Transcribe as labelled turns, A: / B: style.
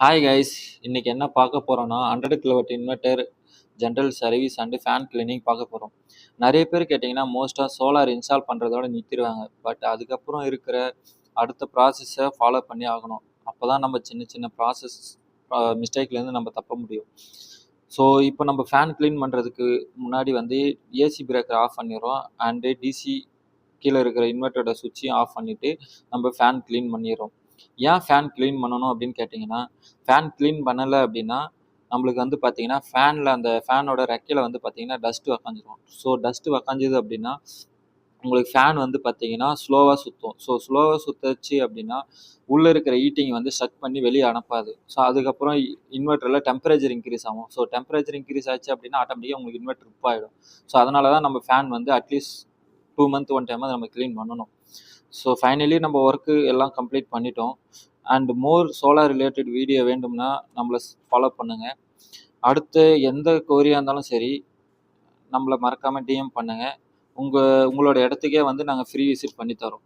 A: Hi guys, இன்னைக்கு என்ன பார்க்க போறோம்னா 100 kilowatt inverter general service and fan cleaning பார்க்க போறோம். நிறைய பேர் கேட்டிங்கன்னா மோஸ்ட்டாக சோலார் இன்ஸ்டால் பண்ணுறதோட நிறுத்திடுவாங்க. பட் அதுக்கப்புறம் இருக்கிற அடுத்த ப்ராசஸை ஃபாலோ பண்ணி ஆகணும். அப்போ தான் நம்ம சின்ன சின்ன ப்ராசஸ் மிஸ்டேக்லேருந்து நம்ம தப்ப முடியும். ஸோ இப்போ நம்ம ஃபேன் க்ளீன் பண்ணுறதுக்கு முன்னாடி வந்து ஏசி பிரேக்கர் ஆஃப் பண்ணிடுறோம் அண்டு டிசி கீழே இருக்கிற இன்வெர்ட்டரோட சுவிட்சையும் ஆஃப் பண்ணிவிட்டு நம்ம ஃபேன் க்ளீன் பண்ணிடுறோம். ஏன் ஃபேன் க்ளீன் பண்ணணும் அப்படின்னு கேட்டிங்கன்னா, ஃபேன் க்ளீன் பண்ணலை அப்படின்னா நம்மளுக்கு வந்து பார்த்தீங்கன்னா ஃபேனில் அந்த ஃபேனோட ரெக்கையில் வந்து பார்த்தீங்கன்னா டஸ்ட்டு உக்காந்துரும். ஸோ டஸ்ட்டு உக்காஞ்சிது அப்படின்னா உங்களுக்கு ஃபேன் வந்து பார்த்தீங்கன்னா ஸ்லோவாக சுற்றும். ஸோ ஸ்லோவாக சுற்றுச்சு அப்படின்னா உள்ளே இருக்கிற ஹீட்டிங் வந்து ஸ்ட்ரக் பண்ணி வெளியே அனுப்பாது. ஸோ அதுக்கப்புறம் இன்வெர்ட்டரில் டெம்பரேச்சர் இன்க்ரீஸ் ஆகும். ஸோ டெம்பரேச்சர் இன்க்ரீஸ் ஆச்சு அப்படின்னா ஆட்டோமேட்டிக்காக உங்களுக்கு இன்வெர்ட்டர் ட்ரிப் ஆகிடும். ஸோ அதனால தான் நம்ம ஃபேன் வந்து அட்லீஸ்ட் 2 மந்த் ஒன் டைம் நம்ம க்ளீன் பண்ணணும். ஸோ ஃபைனலி நம்ம ஒர்க்கு எல்லாம் கம்ப்ளீட் பண்ணிட்டோம். And more solar related video வேண்டும்னா நம்மளை ஃபாலோ பண்ணுங்கள். அடுத்து எந்த கொரியாக இருந்தாலும் சரி நம்மளை மறக்காமல் டிஎம் பண்ணுங்கள். உங்களோட இடத்துக்கே வந்து நாங்கள் ஃப்ரீ விசிட் பண்ணி தரோம்.